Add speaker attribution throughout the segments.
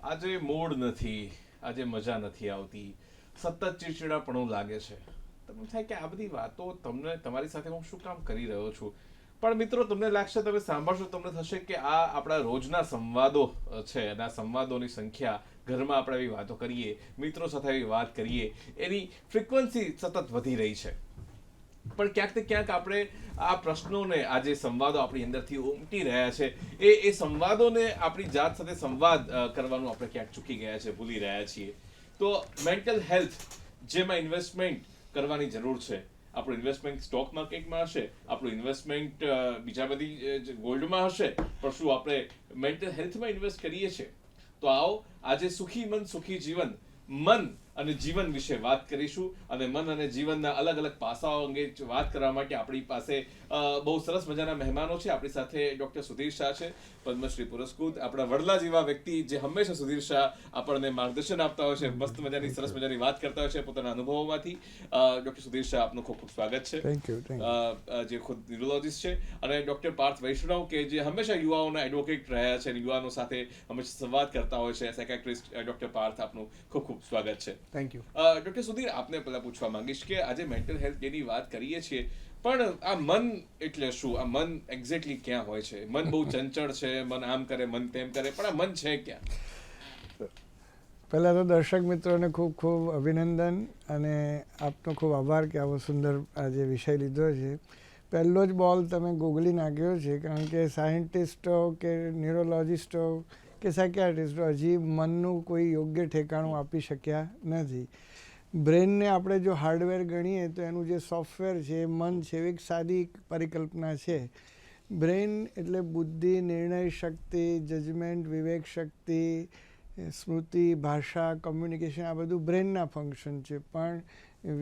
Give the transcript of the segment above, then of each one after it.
Speaker 1: આજે મૂડ નથી, આજે મજા નથી આવતી, સતત ચીડચીડાપણું લાગે છે. તમને થાય કે આ બધી વાતો તમને તમારી સાથે હું શું કામ કરી રહ્યો છું. પણ મિત્રો, તમને લાગશે, તમે સાંભળશો તમને થશે કે આ આપણા રોજના સંવાદો છે, અને આ સંવાદોની સંખ્યા, ઘરમાં આપણે એવી વાતો કરીએ, મિત્રો સાથે એવી વાત કરીએ, એની ફ્રિકવન્સી સતત વધી રહી છે. પણ ક્યાંક ને ક્યાંક આપણે આ પ્રશ્નોને, આ જે સંવાદો આપણી અંદરથી ઉમટી રહ્યા છે, એ સંવાદોને આપણી જાત સાથે સંવાદ કરવાનું આપણે ક્યાંક ચૂકી ગયા છે, ભૂલી રહ્યા છીએ. તો મેન્ટલ હેલ્થ, જેમાં ઇન્વેસ્ટમેન્ટ કરવાની જરૂર છે. આપણું ઇન્વેસ્ટમેન્ટ સ્ટોક માર્કેટમાં હશે, આપણું ઇન્વેસ્ટમેન્ટ બીજા બધી ગોલ્ડમાં હશે, પણ શું આપણે મેન્ટલ હેલ્થમાં ઇન્વેસ્ટ કરીએ છીએ? તો આવો આજે સુખી મન સુખી જીવન, મન અને જીવન વિશે વાત કરીશું. અને મન અને જીવનના અલગ અલગ પાસાઓ અંગે વાત કરવા માટે આપણી પાસે બહુ સરસ મજાના મહેમાનો છે. આપણી સાથે ડોક્ટર સુધીર શાહ છે, પદ્મશ્રી પુરસ્કૃત, આપણા વડલા જેવા વ્યક્તિ, જે હંમેશા સુધીર શાહ આપણને માર્ગદર્શન આપતા હોય છે, મસ્ત મજાની સરસ મજાની વાત કરતા હોય છે પોતાના અનુભવોમાંથી. ડોક્ટર સુધીર શાહ, આપનું ખૂબ ખૂબ સ્વાગત છે.
Speaker 2: Thank you.
Speaker 1: જે ખુદ ન્યુરોલોજીસ્ટ છે. અને ડોક્ટર પાર્થ વૈષ્ણવ, કે જે હંમેશા યુવાઓના એડવોકેટ રહ્યા છે અને યુવાનો સાથે હંમેશા સંવાદ કરતા હોય છે, સાયકાટ્રિસ્ટ. ડોક્ટર પાર્થ, આપનું ખૂબ ખૂબ સ્વાગત છે.
Speaker 2: Thank you.
Speaker 1: ડોક્ટર સુધીર, આપને પહેલા પૂછવા માંગીશ કે આજે મેન્ટલ હેલ્થ ડેની વાત કરીએ છીએ, પણ આ મન એટલે શું? આ મન એક્ઝેક્ટલી ક્યાં હોય છે? મન બહુ ચંચળ છે, મન આમ કરે, મન તેમ કરે, પણ આ મન છે ક્યાં?
Speaker 2: પહેલાં તો દર્શક મિત્રોને ખૂબ ખૂબ અભિનંદન અને આપનો ખૂબ આભાર કે આવો સુંદર આજે વિષય લીધો છે. પહેલો જ બોલ તમે ગૂગલી નાખ્યો છે, કારણ કે સાયન્ટિસ્ટો કે ન્યુરોલોજિસ્ટો કે સાયકિયાટ્રિસ્ટો હજી મનનું કોઈ યોગ્ય ઠેકાણું આપી શક્યા નથી. બ્રેનને આપણે જો હાર્ડવેર ગણીએ તો એનું જે સોફ્ટવેર છે એ મન છે, એવી એક સાદી પરિકલ્પના છે. બ્રેન એટલે બુદ્ધિ, નિર્ણય શક્તિ, જજમેન્ટ, વિવેક શક્તિ, સ્મૃતિ, ભાષા, કમ્યુનિકેશન, આ બધું બ્રેનના ફંક્શન છે. પણ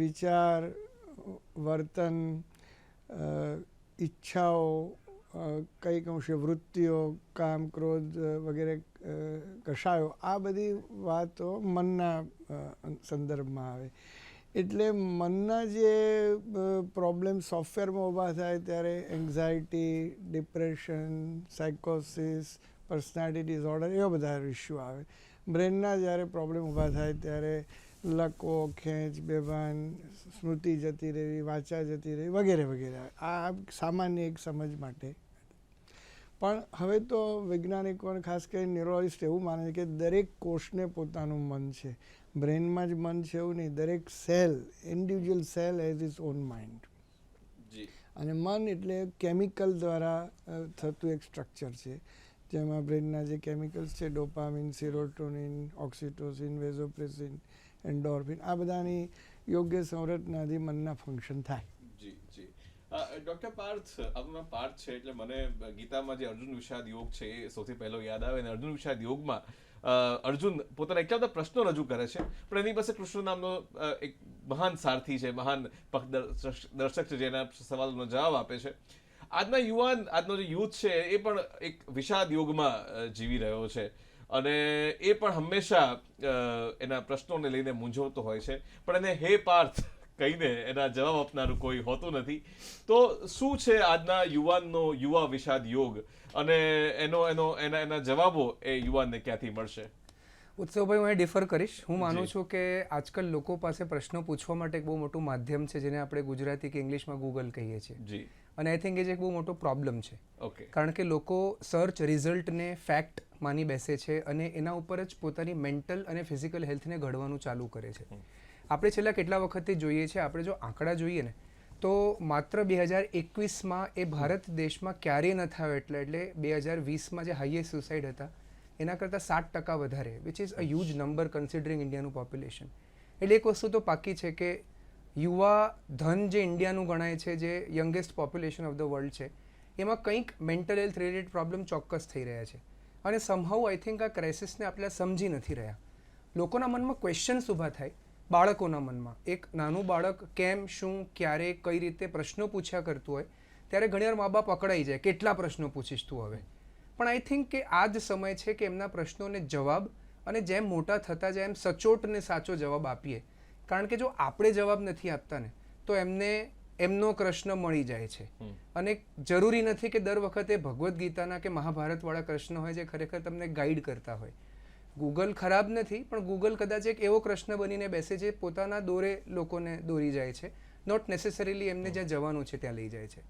Speaker 2: વિચાર, વર્તન, ઈચ્છાઓ, કંઈક અંશે વૃત્તિઓ, કામ, ક્રોધ વગેરે કશાયો, આ બધી વાતો મનના સંદર્ભમાં આવે. એટલે મનના જે પ્રોબ્લેમ સોફ્ટવેરમાં ઊભા થાય ત્યારે એન્ઝાયટી, ડિપ્રેશન, સાયકોસિસ, પર્સનાલિટી ડિસઓર્ડર, એવા બધા ઇસ્યુ આવે. બ્રેનના જ્યારે પ્રોબ્લેમ ઊભા થાય ત્યારે લકવો, ખેંચ, બેભાન, સ્મૃતિ જતી રહેવી, વાચા જતી રહેવી, વગેરે વગેરે. આ સામાન્ય એક સમજ માટે. પણ હવે તો વૈજ્ઞાનિકો, ખાસ કરીને ન્યુરોલોજિસ્ટ, એવું માને છે કે દરેક કોષને પોતાનું મન છે. બ્રેનમાં જ મન છે એવું નહીં, દરેક cell, individual cell has it's on mind. અને મન એટલે કેમિકલ દ્વારા થતું એક સ્ટ્રક્ચર છે, જેમાં બ્રેનના જે કેમિકલ્સ છે, ડોપામિન, સિરોટોનિન, ઓક્સિટોસિન, વેઝોપ્રેસિન, એન્ડોર્ફિન, આ બધાની યોગ્ય સંરચનાથી મનના ફંક્શન થાય.
Speaker 1: જી જી. ડોક્ટર પાર્થ, આપનું પાર્થ છે એટલે મને ગીતામાં જે અર્જુન વિષાદ યોગ છે એ સૌથી પહેલો યાદ આવે. અને અર્જુન વિષાદ યોગમાં અર્જુન પોતાના એટલા બધા પ્રશ્નો રજૂ કરે છે, પણ એની પાસે કૃષ્ણ નામનો એક મહાન સારથી છે, મહાન દર્શક છે, જેના સવાલોનો જવાબ આપે છે. આજના યુવાન, આજનો જે યુથ છે, એ પણ એક વિષાદ યોગમાં જીવી રહ્યો છે. અને એ પણ હંમેશા એના પ્રશ્નોને લઈને મૂંઝવતો હોય છે, પણ એને હે પાર્થ કહીને એના જવાબ આપનારું કોઈ હોતું નથી. તો શું છે આજના યુવાનનો યુવા વિષાદ યોગ, અને એના જવાબો એ યુવાનને ક્યાંથી મળશે?
Speaker 3: ઉત્સવભાઈ, હું એ ડિફર કરીશ. હું માનું છું કે આજકાલ લોકો પાસે પ્રશ્નો પૂછવા માટે એક બહુ મોટું માધ્યમ છે, જેને આપણે ગુજરાતી કે ઇંગ્લિશમાં ગૂગલ કહીએ છીએ.
Speaker 1: જી.
Speaker 3: અને આઈ થિંક એ જ એક બહુ મોટો પ્રોબ્લેમ છે.
Speaker 1: ઓકે.
Speaker 3: કારણ કે લોકો સર્ચ રિઝલ્ટને ફેક્ટ માની બેસે છે અને એના ઉપર જ પોતાની મેન્ટલ અને ફિઝિકલ હેલ્થને ઘડવાનું ચાલુ કરે છે. આપણે છેલ્લા કેટલા વખતથી જોઈએ છે, આપણે જો આંકડા જોઈએ ને, તો માત્ર 2021માં એ ભારત દેશમાં ક્યારેય ન થયો એટલે 2020માં જે હાઈએસ્ટ સુસાઇડ હતા એના કરતાં 7% વધારે, which is a huge number considering ઇન્ડિયાનું પોપ્યુલેશન. એટલે એક વસ્તુ તો પાકી છે કે યુવા ધન જે ઇન્ડિયાનું ગણાય છે, જે youngest population of the world છે, એમાં કંઈક મેન્ટલ હેલ્થ રિલેટેડ પ્રોબ્લેમ ચોક્કસ થઈ રહ્યા છે. અને સમહાઉ આઈ થિંક આ ક્રાઇસિસને આપણે સમજી નથી રહ્યા. લોકોના મનમાં ક્વેશ્ચન્સ ઊભા થાય, બાળકોના મનમાં. એક નાનું બાળક કેમ, શું, ક્યારે, કઈ રીતે પ્રશ્નો પૂછ્યા કરતું હોય ત્યારે ઘણીવાર મા બાપ અકળાઈ જાય, કેટલા પ્રશ્નો પૂછીશ તું હવે. પણ આઈ થિંક કે આ જ સમય છે કે એમના પ્રશ્નોને જવાબ, અને જેમ મોટા થતા જાય એમ સચોટ ને સાચો જવાબ આપીએ. કારણ કે જો આપણે જવાબ નથી આપતા ને, તો એમને એમનો કૃષ્ણ મળી જાય છે. અને જરૂરી નથી કે દર વખતે ભગવદ્ ગીતાના કે મહાભારતવાળા કૃષ્ણ હોય જે ખરેખર તમને ગાઈડ કરતા હોય. ગૂગલ ખરાબ નથી, પણ ગૂગલ કદાચ એક એવો કૃષ્ણ બનીને બેસે છે પોતાના દોરે લોકોને દોરી જાય છે, નોટ નેસેસરીલી એમને જ્યાં જવાનું છે ત્યાં લઈ જાય છે.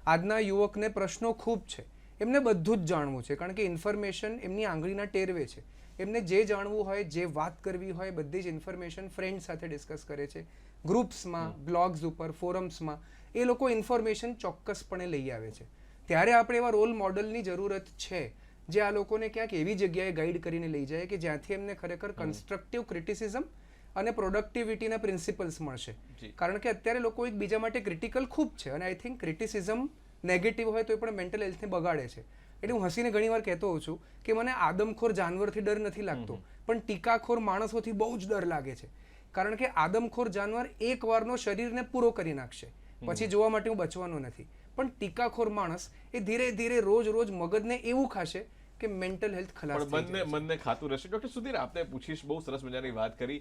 Speaker 3: આજના યુવકને પ્રશ્નો ખૂબ છે, એમને બધું જ જાણવું છે, કારણ કે ઇન્ફોર્મેશન એમની આંગળીના ટેરવે છે. એમને જે જાણવું હોય, જે વાત કરવી હોય, બધી જ ઇન્ફોર્મેશન ફ્રેન્ડ સાથે ડિસ્કસ કરે છે, ગ્રુપ્સમાં, બ્લોગ્સ ઉપર, ફોરમ્સમાં એ લોકો ઇન્ફોર્મેશન ચોક્કસપણે લઈ આવે છે. ત્યારે આપણે એવા રોલ મોડલની જરૂરત છે જે આ લોકોને ક્યાંક એવી જગ્યાએ ગાઈડ કરીને લઈ જાય કે જ્યાંથી એમને ખરેખર કન્સ્ટ્રક્ટિવ ક્રિટિસિઝમ અને પ્રોડક્ટિવિટીના પ્રિન્સિપલ્સ મળશે. કારણ કે અત્યારે લોકો એકબીજા માટે ક્રિટિકલ ખૂબ છે, અને આઈ થિંક ક્રિટિસિઝમ નેગેટિવ હોય તો એ પણ મેન્ટલ હેલ્થને બગાડે છે. એટલે હું હસીને ઘણીવાર કહેતો હોઉં છું કે મને આદમખોર જાનવરથી ડર નથી લાગતો, પણ ટીકાખોર માણસોથી બહુ જ ડર લાગે છે. કારણ કે આદમખોર જાનવર એક વારનો શરીરને પૂરો કરી નાખશે, પછી જોવા માટે હું બચવાનો નથી. પણ ટીકાખોર માણસ એ ધીરે ધીરે રોજ રોજ મગજને એવું ખાશે કે મેન્ટલ હેલ્થ ખલાસ થઈ જાય છે.
Speaker 1: મનને ખાતું રહેશે. ડોક્ટર સુધીર, આપને પૂછીશ, બહુ સરસ મજાની વાત કરી.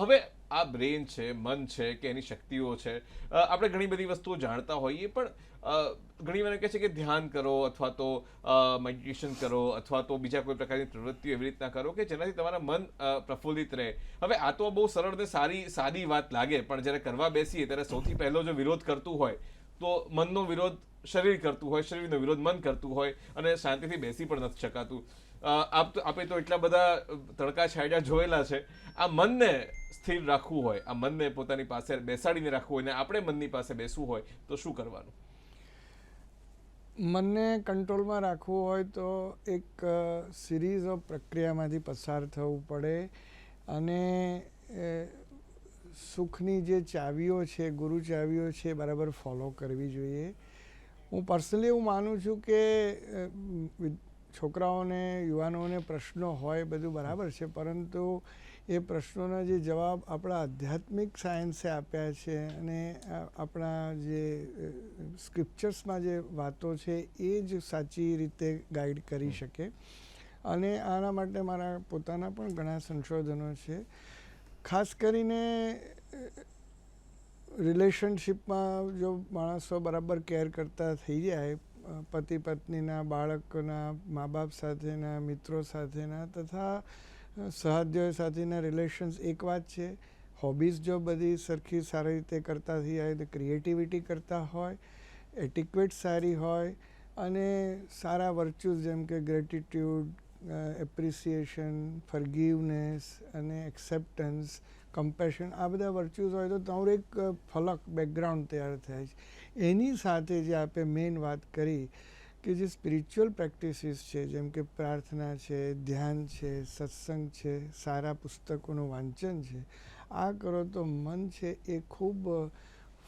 Speaker 1: હવે આ બ્રેન છે, મન છે કે એની શક્તિઓ છે, આપણે ઘણી બધી વસ્તુઓ જાણતા હોઈએ, પણ ઘણી વાર કહે છે કે ધ્યાન કરો અથવા તો મેડિટેશન કરો અથવા તો બીજા કોઈ પ્રકારની પ્રવૃત્તિઓ એવી રીતના કરો કે જેનાથી તમારા મન પ્રફુલ્લિત રહે. હવે આ તો બહુ સરળ ને સાદી વાત લાગે, પણ જ્યારે કરવા બેસીએ ત્યારે સૌથી પહેલો જો વિરોધ કરતું હોય તો મનનો વિરોધ શરીર કરતું હોય, શરીરનો વિરોધ મન કરતું હોય, અને શાંતિથી બેસી પણ નથી શકાતું. આપણે તો એટલા બધા તડકા છાંયડા જોયેલા છે. આ મનને સ્થિર રાખવું હોય, આ મનને પોતાની પાસે બેસાડીને રાખવું હોય, ને આપણે મનની પાસે બેસવું હોય તો શું કરવાનું?
Speaker 2: મનને કંટ્રોલમાં રાખવું હોય તો એક સિરીઝ ઓફ પ્રક્રિયામાંથી પસાર થવું પડે, અને સુખની જે ચાવીઓ છે, ગુરુ ચાવીઓ છે, બરાબર ફોલો કરવી જોઈએ. હું પર્સનલી એવું માનું છું કે છોકરાઓને, યુવાનોને પ્રશ્નો હોય, બધું બરાબર છે, પરંતુ એ પ્રશ્નોના જે જવાબ આપણા આધ્યાત્મિક સાયન્સે આપ્યા છે અને આપણા જે સ્ક્રિપ્ચર્સમાં જે વાતો છે એ જ સાચી રીતે ગાઈડ કરી શકે. અને આના માટે મારા પોતાના પણ ઘણા સંશોધનો છે. ખાસ કરીને રિલેશનશિપમાં જો માણસો બરાબર કેર કરતા થઈ જાય, પતિ પત્નીના, બાળકોના, મા બાપ સાથેના, મિત્રો સાથેના તથા સહાધ્યાય સાથેના રિલેશન્સ એક વાત છે. હોબીઝ જો બધી સરખી સારી રીતે કરતા થઈ જાય, તો ક્રિએટિવિટી કરતા હોય, એટિક્વેટ સારી હોય, અને સારા વર્ચ્યુઝ જેમ કે ગ્રેટિટ્યૂડ, એપ્રિસિએશન, ફર્ગિવનેસ અને એક્સેપ્ટન્સ, કમ્પેશન, આ બધા વર્ચ્યુઝ હોય તો તમારું એક ફલક બેકગ્રાઉન્ડ તૈયાર થાય છે. એની સાથે જે આપણે મેઇન વાત કરી કે જે સ્પિરિચ્યુઅલ પ્રેક્ટિસીસ છે, જેમ કે પ્રાર્થના છે, ધ્યાન છે, સત્સંગ છે, સારા પુસ્તકોનું વાંચન છે, આ કરો તો મન છે એ ખૂબ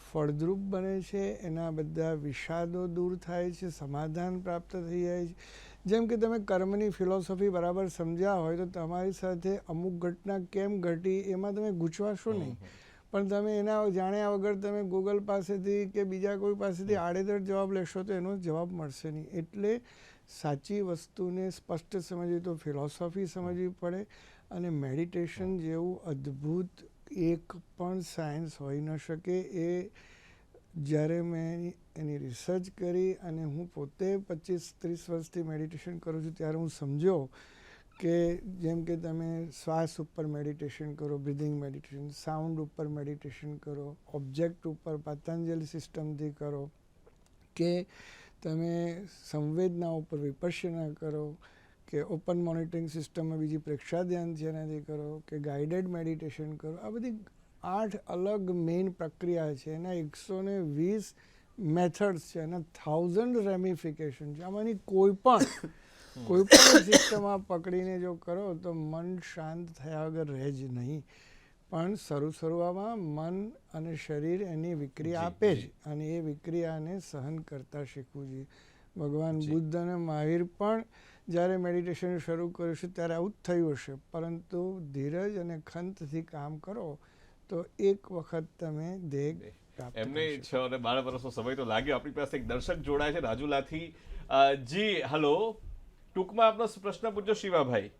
Speaker 2: ફળદ્રુપ બને છે. એના બધા વિષાદો દૂર થાય છે, સમાધાન પ્રાપ્ત થઈ જાય છે. જેમ કે તમે કર્મની ફિલોસોફી બરાબર સમજ્યા હોય તો તમારી સાથે અમુક ઘટના કેમ ઘટી એમાં તમે ગૂંચવાશો નહીં, પણ તમે એના જાણ્યા વગર તમે ગૂગલ પાસેથી કે બીજા કોઈ પાસેથી આડેધડ જવાબ લેશો તો એનો જવાબ મળશે નહીં. એટલે સાચી વસ્તુને સ્પષ્ટ સમજવી તો ફિલોસોફી સમજવી પડે, અને મેડિટેશન જેવું અદ્ભુત એક પણ સાયન્સ હોઈ ન શકે. એ જ્યારે મેં એની રિસર્ચ કરી અને હું પોતે 25-30 વર્ષથી મેડિટેશન કરું છું, ત્યારે હું સમજ્યો કે જેમ કે તમે શ્વાસ ઉપર મેડિટેશન કરો, બ્રિધિંગ મેડિટેશન, સાઉન્ડ ઉપર મેડિટેશન કરો, ઓબ્જેક્ટ ઉપર પતંજલિ સિસ્ટમથી કરો, કે તમે સંવેદના ઉપર વિપશ્યના કરો, કે ઓપન મોનિટરિંગ સિસ્ટમમાં બીજી પ્રેક્ષા ધ્યાન છે એનાથી કરો, કે ગાઈડેડ મેડિટેશન કરો. આ બધી 8 અલગ મેઇન પ્રક્રિયા છે. એના 120 મેથડ્સ છે, એના 1000 રેમિફિકેશન છે. આમાંની કોઈ પણ સિસ્ટમમાં પકડીને જો કરો તો મન શાંત થયા વગર રહે જ નહીં. પણ શરૂઆતમાં મન અને શરીર એની વિક્રિયા આપે જ, અને એ વિક્રિયાને સહન કરતા શીખવું જોઈએ. ભગવાન બુદ્ધ અને મહાવીર પણ જ્યારે મેડિટેશન શરૂ કર્યું છે ત્યારે આવું જ થયું હશે, પરંતુ ધીરજ અને ખંતથી કામ કરો તો એક વખત તમે ધ્યેય પ્રાપ્ત
Speaker 1: એમને
Speaker 2: કરી
Speaker 1: 6 અને 12 વર્ષનો સમય તો લાગ્યો. આપણી પાસે એક દર્શક જોડાય છે રાજુલાથી. જી હલો, ટૂંકમાં આપનો પ્રશ્ન પૂછજો શિવાભાઈ.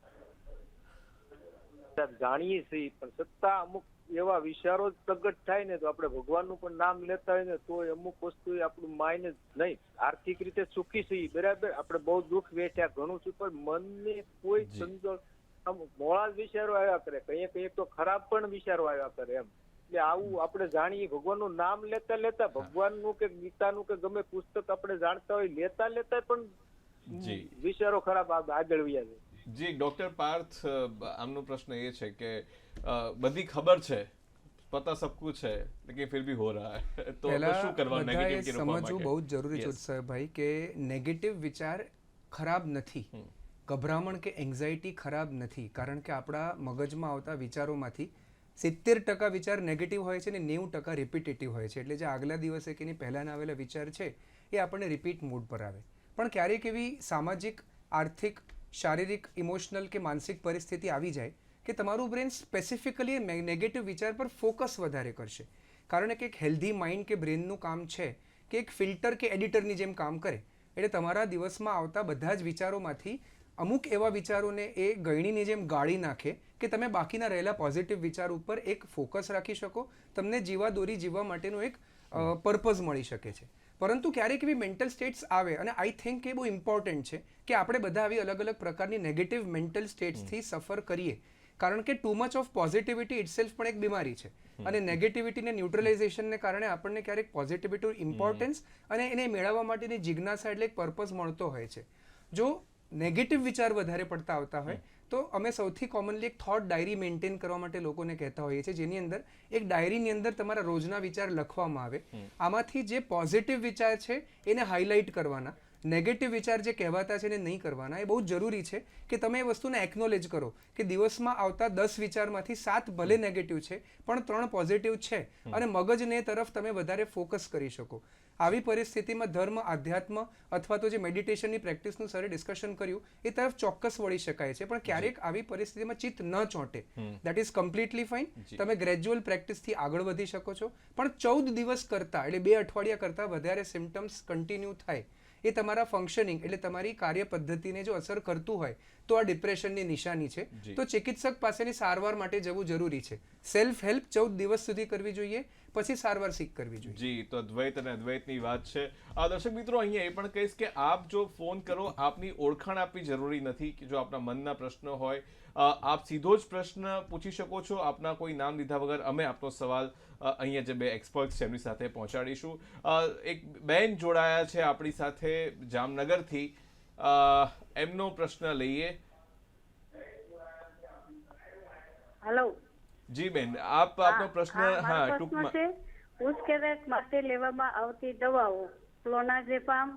Speaker 4: જાણીએ છીએ પણ છતાં અમુક એવા વિચારો જ પ્રગટ થાય ને તો આપણે ભગવાનનું પણ નામ લેતા હોય ને તો અમુક વસ્તુ આપણું માઇન્ડ જ નહીં. આર્થિક રીતે સુખી છીએ બરાબર, આપણે બહુ દુઃખ વેઠ્યા ઘણું છું, પણ મનને કોઈ સમજણ અમુક મોળા જ વિચારો આવ્યા કરે, કઈ તો ખરાબ પણ વિચારો આવ્યા કરે એમ. એટલે આવું આપણે જાણીએ, ભગવાનનું નામ લેતા લેતા ભગવાનનું કે ગીતાનું કે ગમે પુસ્તક આપણે જાણતા હોય લેતા લેતા પણ
Speaker 1: જી
Speaker 4: વિચારો ખરાબ આગળ વ્યા છે.
Speaker 1: જી ડોક્ટર પાર્થ, આમનો પ્રશ્ન એ છે કે બધી ખબર છે, પતા સબ કુછ है लेकिन फिर भी हो रहा है, तो
Speaker 3: પહેલા
Speaker 1: શું કરવા
Speaker 3: બધાએ
Speaker 1: નેગેટિવ કે રોકવા
Speaker 3: સમજવું
Speaker 1: માટે?
Speaker 3: બહુ જ જરૂરી છે
Speaker 1: Yes.
Speaker 3: ઉત્સવભાઈ કે નેગેટિવ વિચાર ખરાબ નથી, ગભરામણ કે એન્ઝાયટી ખરાબ નથી, કારણ કે આપણા મગજમાં આવતા વિચારોમાંથી 70% વિચાર નેગેટિવ હોય છે ને 90% રિપીટેટિવ હોય છે. એટલે જે આગલા દિવસે કે એની પહેલાંના આવેલા વિચાર છે એ આપણને રિપીટ મૂડ પર આવે. પણ ક્યારેક એવી સામાજિક, આર્થિક, શારીરિક, ઇમોશનલ કે માનસિક પરિસ્થિતિ આવી જાય કે તમારું બ્રેન સ્પેસિફિકલી નેગેટિવ વિચાર પર ફોકસ વધારે કરશે. કારણ કે એક હેલ્ધી માઇન્ડ કે બ્રેનનું કામ છે કે એક ફિલ્ટર કે એડિટરની જેમ કામ કરે. એટલે તમારા દિવસમાં આવતા બધા જ વિચારોમાંથી અમુક એવા વિચારોને એ ગળણીની જેમ ગાળી નાખે કે તમે બાકીના રહેલા પોઝિટિવ વિચાર ઉપર એક ફોકસ રાખી શકો, તમને જીવાદોરી જીવવા માટેનો એક પર્પઝ મળી શકે છે. પરંતુ ક્યારેક એવી મેન્ટલ સ્ટેટ્સ આવે, અને આઈ થિંક એ બહુ ઇમ્પોર્ટન્ટ છે કે આપણે બધા આવી અલગ અલગ પ્રકારની નેગેટિવ મેન્ટલ સ્ટેટ્સથી સફર કરીએ. કારણ કે too much of positivity itself પણ એક બીમારી છે, અને નેગેટિવિટીને ન્યુટ્રલાઇઝેશનને કારણે આપણને ક્યારેક પોઝિટિવિટી ઇમ્પોર્ટન્સ અને એને મેળવવા માટેની જિજ્ઞાસા એટલે એક પર્પઝ મળતો હોય છે. જો નેગેટિવ વિચાર વધારે પડતા આવતા હોય તો અમે સૌથી કોમનલી એક થોટ ડાયરી મેન્ટેન કરવા માટે લોકોને કહેતા હોઈએ છીએ, જેની અંદર એક ડાયરીની અંદર તમારા રોજના વિચાર લખવામાં આવે. આમાંથી જે પોઝિટિવ વિચાર છે એને હાઇલાઇટ કરવાના, નેગેટિવ વિચાર જે કહેવાતા છે એને નહીં કરવાના. એ બહુ જ જરૂરી છે કે તમે એ વસ્તુને એકનોલેજ કરો કે દિવસમાં આવતા 10 વિચારમાંથી 7 ભલે નેગેટિવ છે પણ 3 પોઝિટિવ છે, અને મગજને એ તરફ તમે વધારે ફોકસ કરી શકો. આવી પરિસ્થિતિમાં ધર્મ, આધ્યાત્મ અથવા તો જે મેડિટેશનની પ્રેક્ટિસનું સરે ડિસ્કશન કર્યું એ તરફ ચોક્કસ વળી શકાય છે. પણ ક્યારેક આવી પરિસ્થિતિમાં ચિત્ત ન ચોંટે, દેટ ઇઝ કમ્પ્લીટલી ફાઇન. તમે ગ્રેજ્યુઅલ પ્રેક્ટિસથી આગળ વધી શકો છો. પણ 14 દિવસ કરતાં, એટલે 2 અઠવાડિયા કરતાં વધારે સિમ્ટમ્સ કન્ટિન્યુ થાય એ તમારા ફંક્શનિંગ એટલે તમારી કાર્ય પદ્ધતિને જો અસર કરતું હોય તો આ ડિપ્રેશનની નિશાની છે. તો ચિકિત્સક પાસેની સારવાર માટે જવું જરૂરી છે. સેલ્ફ હેલ્પ 14 દિવસ સુધી કરવી જોઈએ, પછી સારવાર શીખ કરવી જોઈએ.
Speaker 1: જી, તો દ્વૈત અને અદ્વૈતની વાત છે. દર્શક મિત્રો, અહીંયા એ પણ કહીશ કે આપ જો ફોન કરો, આપની ઓળખાણ આપવી જરૂરી નથી. કે જો આપના મનના પ્રશ્ન હોય, આપ સીધો જ પ્રશ્ન પૂછી શકો છો, આપના કોઈ નામ લીધા વગર. અમે આપનો સવાલ અહીંયા જે 2 એક્સપર્ટ છે એમની સાથે પહોંચાડીશું. એક બેન જોડાયા છે આપણી સાથે જામનગરથી, એમનો પ્રશ્ન લઈએ.
Speaker 5: હેલો
Speaker 1: જી બેન, આપનો પ્રશ્ન. હા, ટૂંકમાં.
Speaker 5: છે ઉશ્કેરાટ માટે લેવામાં આવતી દવાઓ ક્લોનાઝેપામ,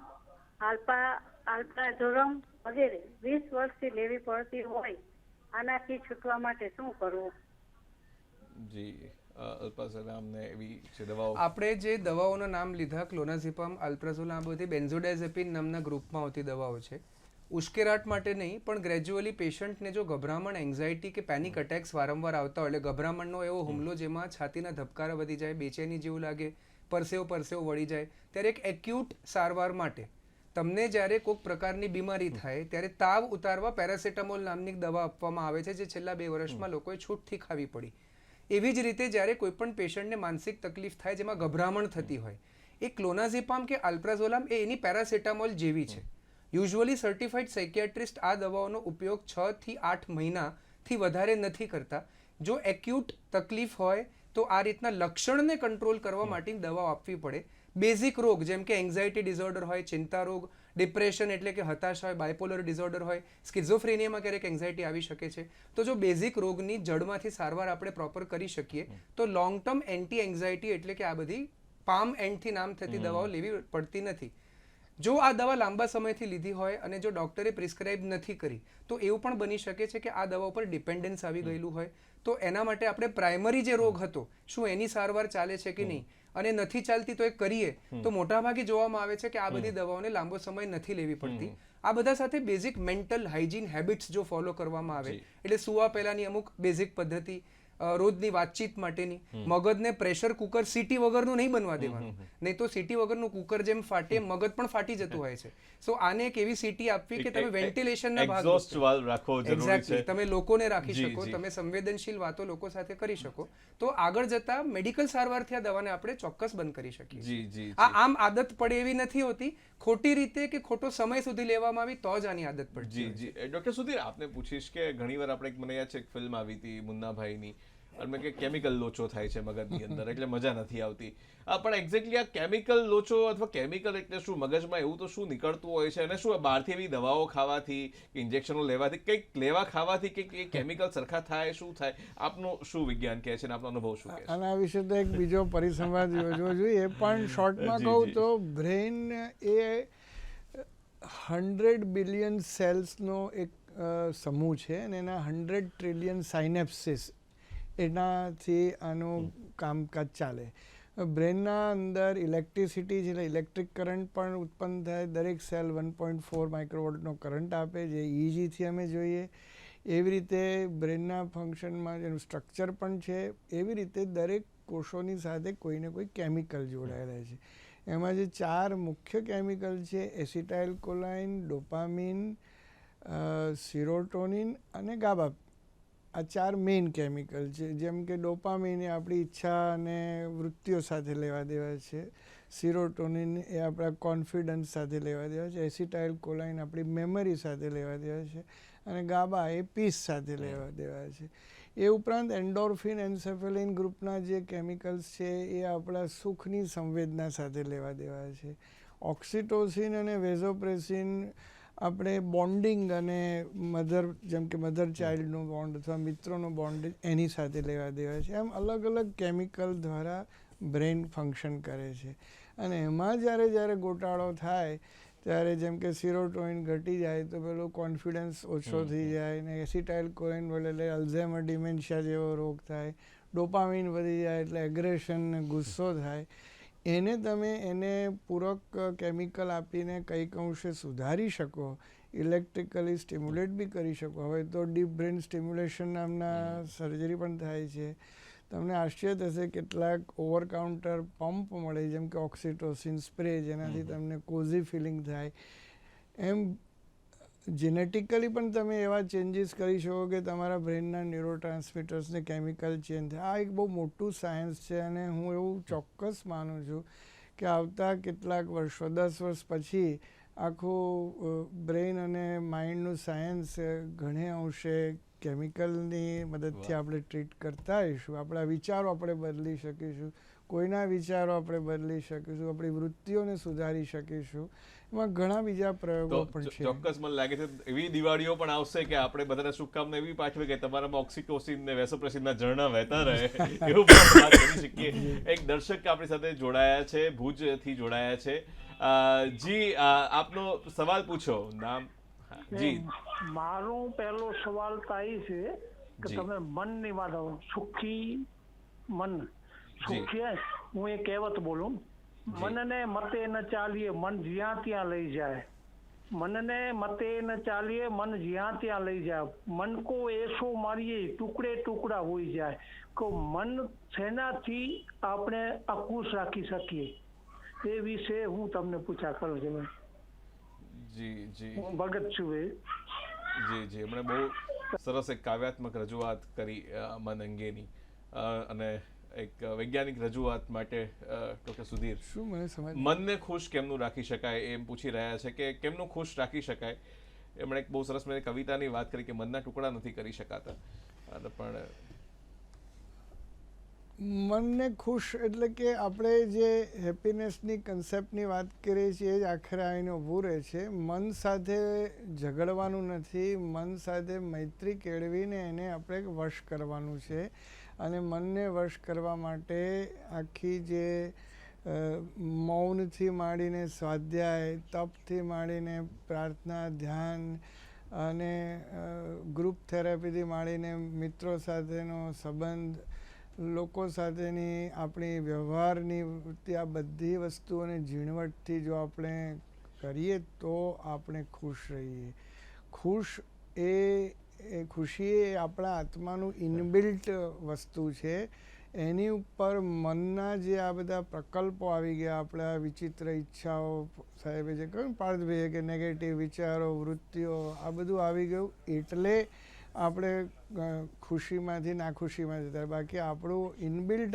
Speaker 5: આલ્પ્રાઝોલમ વગેરે 20 વર્ષથી લેવી પડતી હોય, આનાથી છૂટવા માટે શું કરવું?
Speaker 1: જી, અલ્પાઝોલામ ને એવી જે દવાઓ.
Speaker 3: આપણે જે દવાઓના નામ લીધા, ક્લોનાઝેપામ, આલ્પ્રાઝોલમ, આ બધી બેન્ઝોડાઝેપિન નામના ગ્રુપમાં આવતી દવાઓ છે. ઉશ્કેરાટ માટે નહીં, પણ ગ્રેજ્યુઅલી પેશન્ટને જો ગભરામણ, એન્ઝાયટી કે પેનિક અટેક્સ વારંવાર આવતા હોય, એટલે ગભરામણનો એવો હુમલો જેમાં છાતીના ધબકારા વધી જાય, બેચેની જેવું લાગે, પરસેવો વળી જાય, ત્યારે એક એક્યુટ સારવાર માટે તમને જ્યારે કોઈક પ્રકારની બીમારી થાય ત્યારે તાવ ઉતારવા પેરાસિટામોલ નામની દવા આપવામાં આવે છે, જે છેલ્લા 2 વર્ષમાં લોકોએ છૂટથી ખાવી પડી. એવી જ રીતે જ્યારે કોઈ પણ પેશન્ટને માનસિક તકલીફ થાય જેમાં ગભરામણ થતી હોય, એ ક્લોનાઝેપામ કે આલ્પ્રાઝોલમ એ એની પેરાસિટામોલ જેવી છે. યુઝ્યુઅલી સર્ટિફાઈડ સાયકિયાટ્રિસ્ટ આ દવાઓનો ઉપયોગ 6 થી 8 મહિનાથી વધારે નથી કરતા. જો એક્યુટ તકલીફ હોય તો આ રીતના લક્ષણને કંટ્રોલ કરવા માટેની દવાઓ આપવી પડે. બેઝિક રોગ જેમ કે એન્ઝાયટી ડિસઓર્ડર હોય, ચિંતા રોગ, ડિપ્રેશન એટલે કે હતાશ હોય, બાયપોલર ડિસઓર્ડર હોય, સ્કિઝોફ્રેનિયામાં ક્યારેક એન્ઝાયટી આવી શકે છે. તો જો બેઝિક રોગની જડમાંથી સારવાર આપણે પ્રોપર કરી શકીએ તો લોંગ ટર્મ એન્ટી એન્ઝાયટી એટલે કે આ બધી પામ એન્ડથી નામ થતી દવાઓ લેવી પડતી નથી. જો આ દવા લાંબા સમયથી લીધી હોય અને જો ડૉક્ટરે પ્રિસ્ક્રાઇબ નથી કરી તો એવું પણ બની શકે છે કે આ દવા ઉપર ડિપેન્ડન્સ આવી ગયેલું હોય. તો એના માટે આપણે પ્રાઇમરી જે રોગ હતો શું એની સારવાર ચાલે છે કે નહીં, અને નથી ચાલતી તો એ કરીએ તો મોટાભાગે જોવામાં આવે છે કે આ બધી દવાઓને લાંબો સમય નથી લેવી પડતી. આ બધા સાથે બેઝિક મેન્ટલ હાઇજીન હેબિટ્સ જો ફોલો કરવામાં આવે, એટલે સુવા પહેલાંની અમુક બેઝિક પદ્ધતિ, રોજની વાતચીત માટેની. મગજને પ્રેશર કુકર સીટી વગરનું નહીં બનવા દેવાનું, નહીં તો સીટી વગરનું કુકર જેમ ફાટે મગજ પણ ફાટી જતું હોય છે. સો આને એક એવી સીટી આપવી કે તમે વેન્ટિલેશનના ભાગ
Speaker 1: એક્ઝોસ્ટ વાલ્વ રાખવો જરૂરી
Speaker 3: એક્ઝેક્ટલી
Speaker 1: છે.
Speaker 3: તમે લોકોને રાખી
Speaker 1: જી,
Speaker 3: શકો,
Speaker 1: જી.
Speaker 3: તમે સંવેદનશીલ વાતો લોકો સાથે કરી શકો, તો આગળ જતા મેડિકલ સારવારથી આ દવાને આપણે ચોક્કસ બંધ કરી શકીએ.
Speaker 1: જી જી
Speaker 3: આ આમ આદત પડે એવી નથી હોતી, ખોટી રીતે કે ખોટો સમય સુધી લેવામાં આવી તો જ આની આદત પડતી
Speaker 1: જી
Speaker 3: હોય છે.
Speaker 1: જી ડોક્ટર સુધીર, આપને પૂછીશ કે ઘણીવાર આપણે મને યાદ છે એક ફિલ્મ આવી હતી મુન્નાભાઈની, અને મેં કે કેમિકલ લોચો થાય છે મગજની અંદર એટલે મજા નથી આવતી. પણ એક્ઝેક્ટલી આ કેમિકલ લોચો અથવા કેમિકલ એટલે શું, મગજમાં એવું તો શું નીકળતું હોય છે, અને શું બહારથી એવી દવાઓ ખાવાથી કે ઇન્જેક્શનો લેવાથી કંઈક લેવા ખાવાથી કે કેમિકલ સરખા થાય, શું થાય, આપનું શું વિજ્ઞાન કહે છે અને આપનો અનુભવ શું કહે છે?
Speaker 2: આના વિશે તો એક બીજો પરિસંવાદ યોજવો જોઈએ, પણ શોર્ટમાં
Speaker 1: જી,
Speaker 2: કહું
Speaker 1: જી.
Speaker 2: તો બ્રેઇન એ 100 બિલિયન સેલ્સનો એક સમૂહ છે, અને એના 100 ટ્રિલિયન સાયનેપ્સિસ, એનાથી આનું કામકાજ ચાલે. બ્રેનના અંદર ઇલેક્ટ્રિસિટી છે, એટલે ઇલેક્ટ્રિક કરંટ પણ ઉત્પન્ન થાય. દરેક સેલ 1.4 માઇક્રોવોલ્ટનો કરંટ આપે, જે EEGથી અમે જોઈએ. એવી રીતે બ્રેનના ફંક્શનમાં જેનું સ્ટ્રક્ચર પણ છે, એવી રીતે દરેક કોષોની સાથે કોઈને કોઈ કેમિકલ જોડાયેલા છે. એમાં જે 4 મુખ્ય કેમિકલ છે, એસિટાઇલ કોલાઇન, ડોપામિન, સિરોટોનિન અને ગાબા, આ 4 મેઇન કેમિકલ છે. જેમ કે ડોપામિન એ આપણી ઈચ્છા અને વૃત્તિઓ સાથે લેવા દેવા છે, સિરોટોનિન એ આપણા કોન્ફિડન્સ સાથે લેવા દેવા છે, એસિટાઇલ કોલાઇન આપણી મેમરી સાથે લેવા દેવા છે, અને ગાબા એ પીસ સાથે લેવા દેવા છે. એ ઉપરાંત એન્ડોર્ફિન, એન્સેફેલિન ગ્રુપના જે કેમિકલ્સ છે એ આપણા સુખની સંવેદના સાથે લેવા દેવા છે. ઓક્સિટોસિન અને વેઝોપ્રેસિન આપણે બોન્ડિંગ અને જેમ કે મધર ચાઇલ્ડનું બોન્ડ અથવા મિત્રોનું બોન્ડ એની સાથે લેવા દેવા છે. એમ અલગ અલગ કેમિકલ દ્વારા બ્રેન ફંક્શન કરે છે, અને એમાં જ્યારે ગોટાળો થાય ત્યારે જેમ કે સિરોટોનિન ઘટી જાય તો પેલો કોન્ફિડન્સ ઓછો થઈ જાય, ને એસિટાઇલ કોલાઇન વડે એટલે અલ્ઝાઇમર ડિમેન્શિયા જેવો રોગ થાય. ડોપામિન વધી જાય એટલે એગ્રેશન ને ગુસ્સો થાય. એને પૂરક કેમિકલ આપીને કંઈક અંશે સુધારી શકો, ઇલેક્ટ્રિકલી સ્ટિમ્યુલેટ બી કરી શકો. હવે તો ડીપ બ્રેન સ્ટિમ્યુલેશન નામના સર્જરી પણ થાય છે. તમને આશ્ચર્ય થશે કેટલાક ઓવર કાઉન્ટર પંપ મળે, જેમ કે ઓક્સિટોસિન સ્પ્રે, જેનાથી તમને કોઝી ફિલિંગ થાય. એમ જેનેટિકલી પણ તમે એવા ચેન્જીસ કરી શકો કે તમારા બ્રેનના ન્યુરો ટ્રાન્સમીટર્સને કેમિકલ ચેન્જ થાય. આ એક બહુ મોટું સાયન્સ છે, અને હું એવું ચોક્કસ માનું છું કે આવતા કેટલાક વર્ષો, 10 વર્ષ પછી આખું બ્રેઇન અને માઇન્ડનું સાયન્સ ઘણે અંશે કેમિકલની મદદથી આપણે ટ્રીટ કરતા રહીશું. આપણા વિચારો આપણે બદલી શકીશું, કોઈના વિચારો આપણે બદલી શકીશું, આપણી વૃત્તિઓને સુધારી શકીશું. એમાં ઘણા બીજા પ્રયોગો પણ છે.
Speaker 1: ચોક્કસ મને લાગે છે એવી દિવાળીઓ પણ આવશે કે આપણે બધાને શુભકામના એવી પાઠવી કે તમારામાં ઓક્સિટોસિન ને વેસોપ્રેસિનના ઝરણા વહેતા રહે, એવું પણ વાત કરી શકીએ. એક દર્શક આપણી સાથે જોડાયા છે, ભુજથી જોડાયા છે. જી, આપનો સવાલ પૂછો. નામ? જી.
Speaker 6: મારો પહેલો સવાલ તો એ છે કે
Speaker 1: જી.
Speaker 6: તમે મનની વાત, સુખી મન,
Speaker 1: જી.
Speaker 6: સુખી, હું એ કહેવત બોલું, મનને મતે ન ચાલીએ મન જ્યાં ત્યાં લઈ જાય, મનને મતે ન ચાલીએ મન જ્યાં ત્યાં લઈ જાય, મન કો એસો મારીએ ટુકડે ટુકડા હોઈ જાય. કે મન શેનાથી આપણે અકુશ રાખી શકીએ એ વિશે હું તમને પૂછા કરું છું.
Speaker 1: જી જી
Speaker 6: હું ભગત છું.
Speaker 1: જી જી એમણે બહુ સરસ એક કાવ્યાત્મક રજૂઆત કરી મન અંગેની, અને એક વૈજ્ઞાનિક રજૂઆત માટે ડોક્ટર સુધીર,
Speaker 2: શું મને સમજ
Speaker 1: મનને ખુશ કેમનું રાખી શકાય એમ પૂછી રહ્યા છે કે કેમનું ખુશ રાખી શકાય. એમણે એક બહુ સરસ મેં કવિતાની વાત કરી કે મનના ટુકડા નથી કરી શકાતા, અને પણ
Speaker 2: મનને ખુશ એટલે કે આપણે જે હેપીનેસની કન્સેપ્ટની વાત કરીએ છીએ એ જ આખરે આવીને ઊભું રહે છે. મન સાથે ઝઘડવાનું નથી, મન સાથે મૈત્રી કેળવીને એને આપણે વશ કરવાનું છે. અને મનને વશ કરવા માટે આખી જે મૌનથી માંડીને સ્વાધ્યાય, તપથી માંડીને પ્રાર્થના, ધ્યાન અને ગ્રુપ થેરાપીથી માંડીને મિત્રો સાથેનો સંબંધ, લોકો સાથેની આપણી વ્યવહારની વૃત્તિ, આ બધી વસ્તુઓને ઝીણવટથી જો આપણે કરીએ તો આપણે ખુશ રહીએ. ખુશ એ એ ખુશી એ આપણા આત્માનું ઇનબિલ્ટ વસ્તુ છે. એની ઉપર મનના જે આ બધા પ્રકલ્પો આવી ગયા, આપણા વિચિત્ર ઈચ્છાઓ, સાહેબે જે કહ્યું પાર્થભાઈએ કે નેગેટિવ વિચારો, વૃત્તિઓ, આ બધું આવી ગયું એટલે આપણે ખુશીમાંથી નાખુશીમાં જતા. બાકી આપણું ઇનબિલ્ટ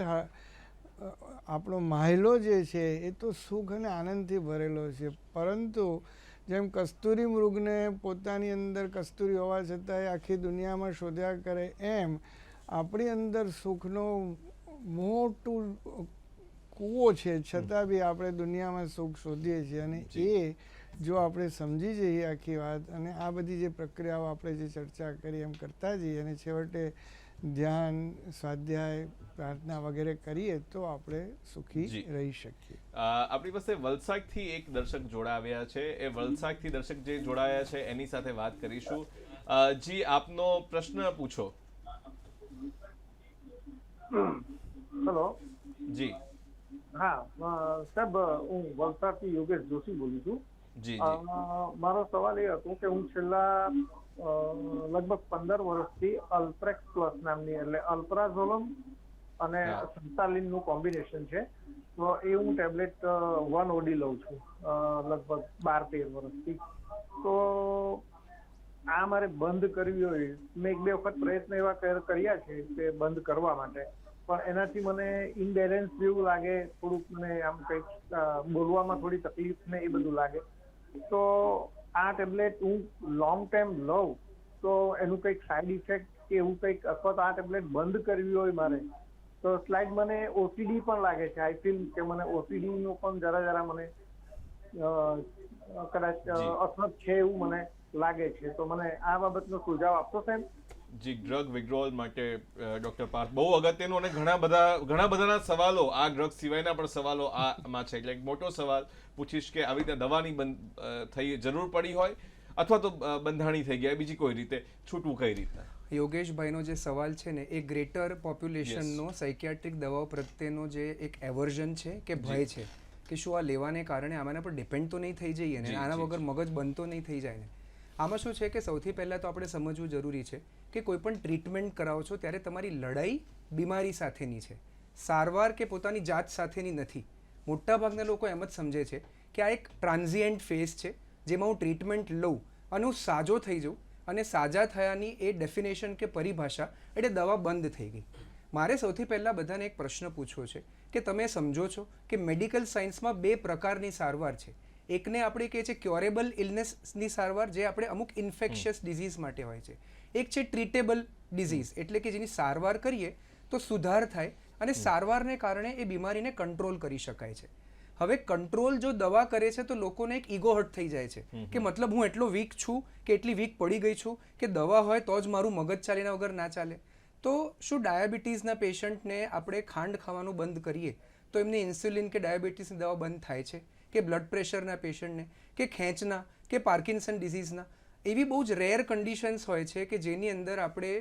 Speaker 2: આપણો માયલો જે છે એ તો સુખ અને આનંદથી ભરેલો છે. પરંતુ જેમ કસ્તુરી મૃગને પોતાની અંદર કસ્તુરી હોવા છતાં આખી દુનિયામાં શોધ્યા કરે, એમ આપણી અંદર સુખનો મોટું કૂવો છે, છતાં બી આપણે દુનિયામાં સુખ શોધીએ છીએ. અને એ જો આપણે સમજી જઈએ આખી વાત, અને આ બધી જે પ્રક્રિયાઓ આપણે જે ચર્ચા કરી એમ કરતા જઈએ, અને છેવટે ધ્યાન, સ્વાધ્યાય, પ્રાર્થના વગેરે કરીએ તો આપણે સુખી રહી શકીએ.
Speaker 1: આપણી પાસે વલસાડથી એક દર્શક જોડાવ્યા છે. એ વલસાડથી દર્શક જે જોડાયા છે એની સાથે વાત કરીશું. જી, આપનો પ્રશ્ન પૂછો.
Speaker 7: હેલો.
Speaker 1: જી
Speaker 7: હા સાહેબ, હું વલસાડથી યોગેશ જોશી બોલું છું.
Speaker 1: જી
Speaker 7: મારો સવાલ એ હતો કે હું છેલ્લા લગભગ 15 વર્ષથી અલ્પ્રેક્સ પ્લસ નામની, એટલે અલ્પ્રાઝોલમ અને સંતાલિનનું કોમ્બિનેશન છે, તો એ હું ટેબ્લેટ 1 OD લઉં છું લગભગ 12-13 વર્ષથી. તો આ મારે બંધ કરવી હોય, મેં 1-2 વખત પ્રયત્ન એવા કર્યા છે કે બંધ કરવા માટે, પણ એનાથી મને ઇનબેલેન્સ જેવું લાગે, થોડુંક મને આમ કંઈક બોલવામાં થોડી તકલીફ ને એ બધું લાગે. તો આ ટેબ્લેટ હું લોંગ ટાઈમ લઉં તો એનું કંઈક સાઈડ ઇફેક્ટ કે એવું કંઈક, અથવા તો આ ટેબ્લેટ બંધ કરવી હોય મારે તો સ્લાઇડ મને ઓસીડી પણ લાગે છે. આઈ ફીલ કે મને ઓસીડીનો પણ જરા મને કદાચ અસર છે એવું મને લાગે છે. તો મને આ બાબતનો સુઝાવ આપશો સાહેબ?
Speaker 1: જી, ડ્રગ વિડ્રોવલ માટે ડોક્ટર પાર્થ બહુ અગત્યનું, અને ઘણા બધાના સવાલો, આ ડ્રગ સિવાયના પણ સવાલો આમાં છે. એટલે એક મોટો સવાલ પૂછીશ કે આવી રીતે દવાની થઈ જરૂર પડી હોય, અથવા તો બંધાણી થઈ ગયા બીજી કોઈ રીતે, છૂટવું કઈ રીતના?
Speaker 3: યોગેશભાઈનો જે સવાલ છે ને, એ ગ્રેટર પોપ્યુલેશનનો સાયકિયાટ્રિક દવાઓ પ્રત્યેનો જે એક એવર્ઝન છે કે ભય છે, કે શું આ લેવાને કારણે આમાંના પર ડિપેન્ડ તો નહીં થઈ જઈએ ને, આના વગર મગજ બનતો નહીં થઈ જાય ને. આમાં શું છે કે સૌથી પહેલાં તો આપણે સમજવું જરૂરી છે કે કોઈ પણ ટ્રીટમેન્ટ કરાવો છો ત્યારે તમારી લડાઈ બીમારી સાથેની છે, સારવાર કે પોતાની જાત સાથેની નથી. મોટાભાગના લોકો એમ જ સમજે છે કે આ એક ટ્રાન્ઝિયન્ટ ફેઝ છે, જેમાં હું ટ્રીટમેન્ટ લઉં અને હું સાજો થઈ જાઉં, અને સાજા થયાની એ ડેફિનેશન કે પરિભાષા એટલે દવા બંધ થઈ ગઈ. મારે સૌથી પહેલાં બધાને એક પ્રશ્ન પૂછવો છે કે તમે સમજો છો કે મેડિકલ સાયન્સમાં 2 પ્રકારની સારવાર છે. એકને આપણે કહે છે ક્યોરેબલ ઇલનેસની સારવાર, જે આપણે અમુક ઇન્ફેક્શિયસ ડિઝીઝ માટે હોય છે. એક છે ટ્રીટેબલ ડિઝીઝ, એટલે કે જેની સારવાર કરીએ તો સુધાર થાય અને સારવારને કારણે એ બીમારીને કંટ્રોલ કરી શકાય છે. હવે કંટ્રોલ જો દવા કરે છે તો લોકોને એક ઈગો હર્ટ થઈ જાય છે કે મતલબ હું એટલો વીક છું કે એટલી વીક પડી ગઈ છું કે દવા હોય તો જ મારું મગજ ચાલીના વગર ના ચાલે. તો શું ડાયાબિટીસના પેશન્ટને આપણે ખાંડ ખાવાનું બંધ કરીએ તો એમને ઇન્સ્યુલિન કે ડાયાબિટીસની દવા બંધ થાય છે? કે બ્લડ પ્રેશરના પેશન્ટને, કે ખેંચના, કે પાર્કિન્સન ડિઝીઝના, એવી બહુ જ રેર કન્ડિશન્સ હોય છે કે જેની અંદર આપણે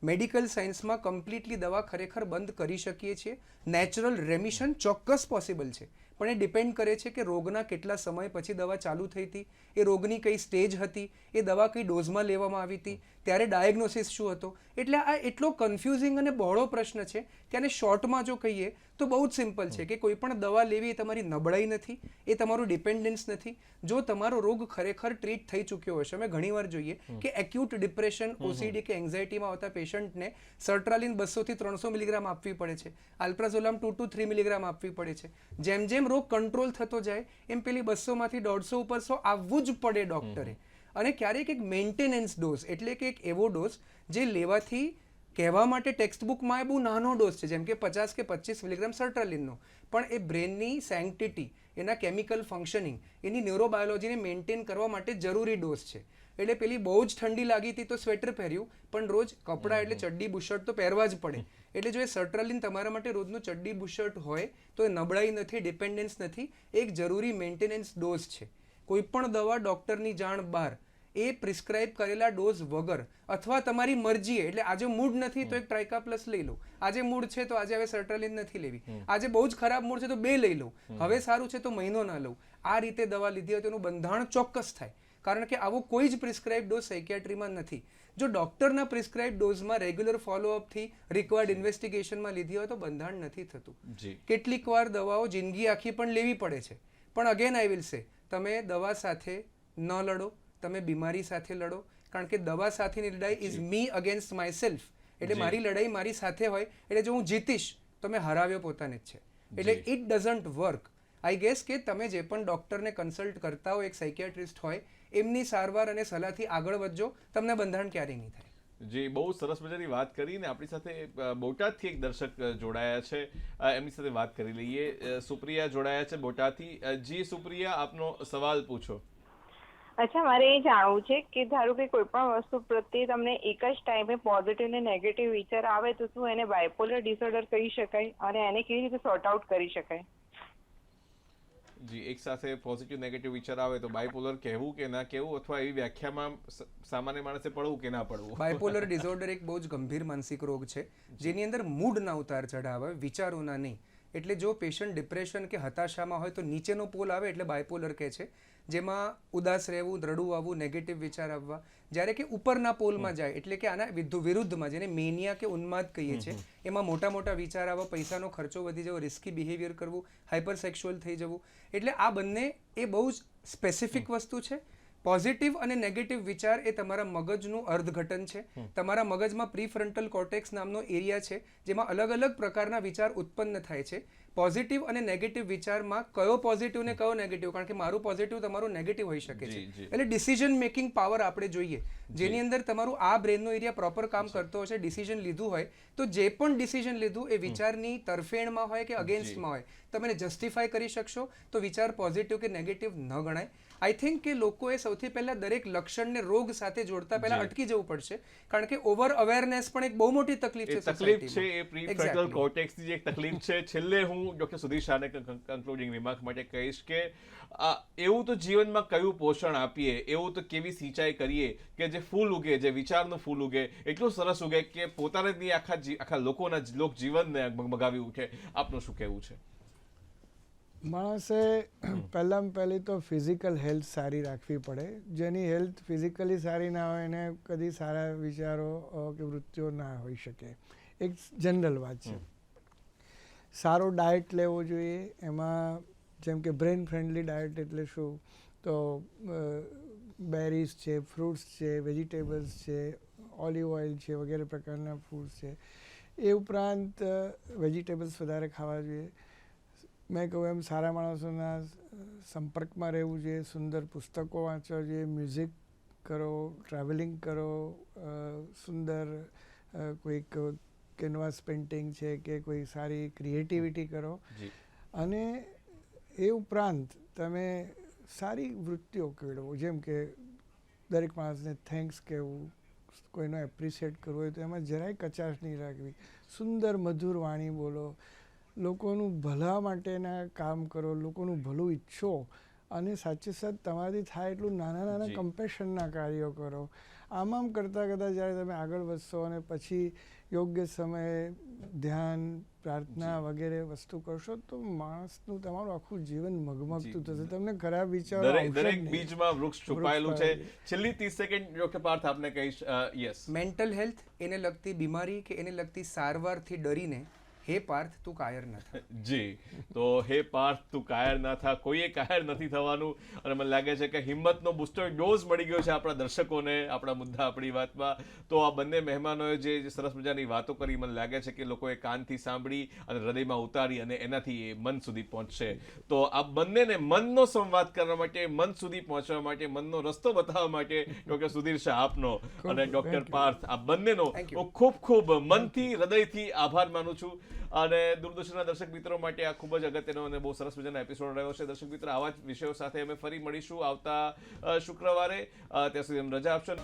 Speaker 3: મેડિકલ સાયન્સમાં કમ્પ્લીટલી દવા ખરેખર બંધ કરી શકીએ છીએ. નેચરલ રેમિશન ચોક્કસ પોસિબલ છે, પણ એ ડિપેન્ડ કરે છે કે રોગના કેટલા સમય પછી દવા ચાલુ થઈ હતી, એ રોગની કઈ સ્ટેજ હતી, એ દવા કઈ ડોઝમાં લેવામાં આવી હતી, ત્યારે ડાયગ્નોસિસ શું હતો. એટલે આ એટલો કન્ફ્યુઝિંગ અને બહોળો પ્રશ્ન છે કે આને શોર્ટમાં જો કહીએ તો બહુ જ સિમ્પલ છે કે કોઈ પણ દવા લેવી એ તમારી નબળાઈ નથી, એ તમારું ડિપેન્ડન્સ નથી. જો તમારો રોગ ખરેખર ટ્રીટ થઈ ચૂક્યો હશે, અમે ઘણીવાર જોઈએ કે એક્યુટ ડિપ્રેશન, ઓસીડી કે એન્ઝાઇટીમાં આવતા પેશન્ટને સર્ટ્રાલિન 200 થી 300 મિલીગ્રામ આપવી પડે છે, આલ્પ્રાઝોલામ 2 to 3 મિલીગ્રામ આપવી પડે છે. જેમ જેમ રોગ કંટ્રોલ થતો જાય એમ પેલી 200 માંથી 150 ઉપર 100 આવવું જ પડે ડૉક્ટરે. અને ક્યારેક એક મેન્ટેનન્સ ડોઝ, એટલે કે એક એવો ડોઝ જે લેવાથી કહેવા માટે ટેક્સ્ટ બુકમાં એ બહુ નાનો ડોઝ છે, જેમ કે 50 કે 25 મિલીગ્રામ સર્ટ્રાલિનનો, પણ એ બ્રેનની સેન્ક્ટિટી, એના કેમિકલ ફંક્શનિંગ, એની ન્યુરોબાયોલોજીને મેન્ટેન કરવા માટે જરૂરી ડોઝ છે. એટલે પેલી બહુ જ ઠંડી લાગી હતી તો સ્વેટર પહેર્યું, પણ રોજ કપડાં એટલે ચડ્ડી બુશર્ટ તો પહેરવા જ પડે. એટલે જો એ સર્ટ્રાલિન તમારા માટે રોજનું ચડ્ડી બુશર્ટ હોય તો એ નબળાઈ નથી, ડિપેન્ડન્સ નથી, એક જરૂરી મેન્ટેનન્સ ડોઝ છે. કોઈ પણ દવા ડૉક્ટરની જાણ બહાર એ પ્રિસ્ક્રાઇબ કરેલા ડોઝ વગર, અથવા તમારી મરજીએ, એટલે આજે મૂડ નથી તો એક ટ્રાઇકા પ્લસ લઈ લો, આજે મૂડ છે તો આજે હવે સર્ટ્રાલિન નથી લેવી, આજે બહુ જ ખરાબ મૂડ છે તો 2 લઈ લઉં, હવે સારું છે તો મહિનો ના લઉં, આ રીતે દવા લીધી હોય તો એનું બંધાણ ચોક્કસ થાય. કારણ કે આવો કોઈ જ પ્રિસ્ક્રાઇબ ડોઝ સાયકિયાટ્રીમાં નથી. જો ડૉક્ટરના પ્રિસ્ક્રાઇબ ડોઝમાં રેગ્યુલર ફોલોઅપથી રિક્વાયર્ડ ઇન્વેસ્ટિગેશનમાં લીધી હોય તો બંધાણ નથી થતું. કેટલીક વાર દવાઓ જિંદગી આખી પણ લેવી પડે છે. પણ અગેન આઈ વિલ સે, તમે દવા સાથે ન લડો, તમે બીમારી સાથે લડો, કારણ કે દવા સાથેની લડાઈ is me against my self. એટલે મારી લડાઈ મારી સાથે હોય એટલે જો હું જીતીશ તો મેં હરાવ્યો પોતાને જ છે. એટલે it doesn't work. I guess કે તમે જે પણ ડૉક્ટરને કન્સલ્ટ કરતા હોય, એક સાયકિયાટ્રિસ્ટ હોય, એમની સારવાર અને સલાહથી આગળ વધજો, તમને બંધારણ ક્યારેય નહીં થાય.
Speaker 1: જી, બહુ સરસ મજાની વાત કરીને આપણી સાથે બોટાદથી એક દર્શક જોડાયા છે, એમની સાથે વાત કરી લઈએ. સુપ્રિયા જોડાયા છે બોટાદથી. જી સુપ્રિયા, આપનો સવાલ પૂછો.
Speaker 8: અચ્છા, મારે એ જાણવું છે કે ધારો કે કોઈ પણ વસ્તુ પ્રત્યે તમને એક જ ટાઈમે પોઝિટિવ ને નેગેટિવ વિચાર આવે તો શું એને બાયપોલર ડિસઓર્ડર કહી શકાય અને એને કેવી રીતે સોર્ટ આઉટ કરી શકાય?
Speaker 1: જી, એક સાથે પોઝિટિવ નેગેટિવ વિચાર આવે તો બાયપોલર કહેવું કે ના કહેવું, અથવા એવી વ્યાખ્યામાં સામાન્ય માણસે પડવું કે ના પડવું?
Speaker 3: બાયપોલર ડિસઓર્ડર એક બહુ જ ગંભીર માનસિક રોગ છે જેની અંદર મૂડના ઉતાર ચઢાવ આવે, વિચારોના નહીં. એટલે જો પેશન્ટ ડિપ્રેશન કે હતાશામાં હોય તો નીચેનો પોલ આવે એટલે બાયપોલર કહે છે, જેમાં ઉદાસ રહેવું, રડવું આવવું, નેગેટિવ વિચાર આવવા. જ્યારે કે ઉપરના પોલમાં જાય એટલે કે આના વિરુદ્ધમાં, જેને મેનિયા કે ઉન્માદ કહીએ છીએ, એમાં મોટા મોટા વિચાર આવવા, પૈસાનો ખર્ચો વધી જવો, રિસ્કી બિહેવિયર કરવું, હાઇપર સેક્સ્યુઅલ થઈ જવું. એટલે આ બંને એ બહુ જ સ્પેસિફિક વસ્તુ છે. પોઝિટિવ અને નેગેટિવ વિચાર એ તમારા મગજનું અર્થઘટન છે. તમારા મગજમાં પ્રીફ્રન્ટલ કોર્ટેક્સ નામનો એરિયા છે જેમાં અલગ અલગ પ્રકારના વિચાર ઉત્પન્ન થાય છે. પોઝિટિવ અને નેગેટિવ વિચારમાં કયો પોઝિટિવ ને કયો નેગેટિવ, કારણ કે મારું પોઝિટિવ તમારું નેગેટિવ હોઈ શકે છે. એટલે ડિસિઝન મેકિંગ પાવર આપણે જોઈએ, જેની અંદર તમારું આ બ્રેનનો એરિયા પ્રોપર કામ કરતો હશે. ડિસિઝન લીધું હોય તો જે પણ ડિસિઝન લીધું એ વિચારની તરફેણમાં હોય કે અગેન્સ્ટમાં હોય, તમે એને જસ્ટિફાય કરી શકશો તો વિચાર પોઝિટિવ કે નેગેટિવ ન ગણાય. આઈ થિંક કે લોકોએ સૌથી પહેલા દરેક લક્ષણને રોગ સાથે જોડતા પહેલા અટકી જવું પડશે, કારણ કે ઓવર અવેરનેસ પણ એક બહુ મોટી તકલીફ છે.
Speaker 1: તકલીફ છે એ પ્રીફ્રન્ટલ કોર્ટેક્સની જે એક તકલીફ છે. છેલ્લે હું ડોક્ટર સુધીર શાહને કન્ક્લુડિંગ રિમાર્ક માટે કહીશ કે એવું તો જીવનમાં કયું પોષણ આપીએ, એવું તો કેવી સિંચાઈ કરીએ કે જે ફૂલ ઉગે, જે વિચારનું ફૂલ ઉગે, એટલું સરસ ઉગે કે પોતાને જ આખા લોકોના લોક જીવનને મગાવી ઉઠે. આપનું શું કહેવું છે?
Speaker 2: માણસે પહેલાં પહેલી તો ફિઝિકલ હેલ્થ સારી રાખવી પડે. જેની હેલ્થ ફિઝિકલી સારી ના હોય એને કદી સારા વિચારો કે વૃત્તિઓ ના હોઈ શકે. એક જનરલ વાત છે. સારો ડાયટ લેવો જોઈએ. એમાં જેમ કે બ્રેન ફ્રેન્ડલી ડાયટ એટલે શું, તો બેરીઝ છે, ફ્રૂટ્સ છે, વેજીટેબલ્સ છે, ઓલિવ ઓઇલ છે, વગેરે પ્રકારના ફૂડ્સ છે. એ ઉપરાંત વેજીટેબલ્સ વધારે ખાવા જોઈએ. મેં કહું એમ સારા માણસોના સંપર્કમાં રહેવું જોઈએ, સુંદર પુસ્તકો વાંચવા જોઈએ, મ્યુઝિક કરો, ટ્રાવેલિંગ કરો, સુંદર કોઈક કેનવાસ પેઇન્ટિંગ છે કે કોઈ સારી ક્રિએટિવિટી કરો. અને એ ઉપરાંત તમે સારી વૃત્તિઓ કેળવો, જેમ કે દરેક માણસને થેન્ક્સ કહેવું, કોઈનો એપ્રિશિએટ કરવો હોય તો એમાં જરાય કચાશ નહીં રાખવી. સુંદર મધુર વાણી બોલો, લોકોનું ભલા માટેના કામ કરો, લોકોનું ભલું ઈચ્છો, અને સાચે સાચ તમારાથી થાય એટલું નાના નાના કમ્પેશનના કાર્યો કરો. આમ કરતાં કરતાં જ્યારે તમે આગળ વધશો અને પછી યોગ્ય સમયે ધ્યાન, પ્રાર્થના વગેરે વસ્તુ કરશો તો માણસનું તમારું આખું જીવન મગમગતું થશે. તમને ખરાબ વિચારો
Speaker 1: દરેક બીજમાં વૃક્ષ છુપાયેલું છે. છેલ્લી 30 સેકન્ડ ડોક્ટર પાર્થ આપને કહીશ. યસ,
Speaker 3: મેન્ટલ હેલ્થ, એને લગતી બીમારી કે એને લગતી સારવારથી ડરીને હે પાર્થ તું કાયર ના થા.
Speaker 1: જી, તો હે પાર્થ તું કાયર ના થા. કોઈએ કાયર નથી થવાનું. અને મને લાગે છે કે હિંમતનો બુસ્ટર ડોઝ મળી ગયો છે આપણા દર્શકોને આપણા મુદ્દા આપણી વાતમાં. તો આ બંને મહેમાનોએ જે સરસ મજાની વાતો કરી, મને લાગે છે કે લોકોએ કાનથી સાંભળી અને હૃદયમાં ઉતારી અને એનાથી એ મન સુધી પહોંચશે. તો આ બંનેને મનનો સંવાદ કરવા માટે, મન સુધી પહોંચવા માટે, મનનો રસ્તો બતાવવા માટે ડોક્ટર સુધીર શાહ આપનો અને ડોક્ટર પાર્થ આ બંનેનો ખૂબ ખૂબ મનથી, હૃદયથી આભાર માનું છું. અને દૂરદર્શનના દર્શક મિત્રો માટે આ ખૂબ જ અગત્યનો અને બહુ સરસ મજાનો એપિસોડ રહ્યો છે. દર્શક મિત્રો, આવા જ વિષયો સાથે અમે ફરી મળીશું આવતા શુક્રવારે. ત્યાં સુધી રજા આપશો.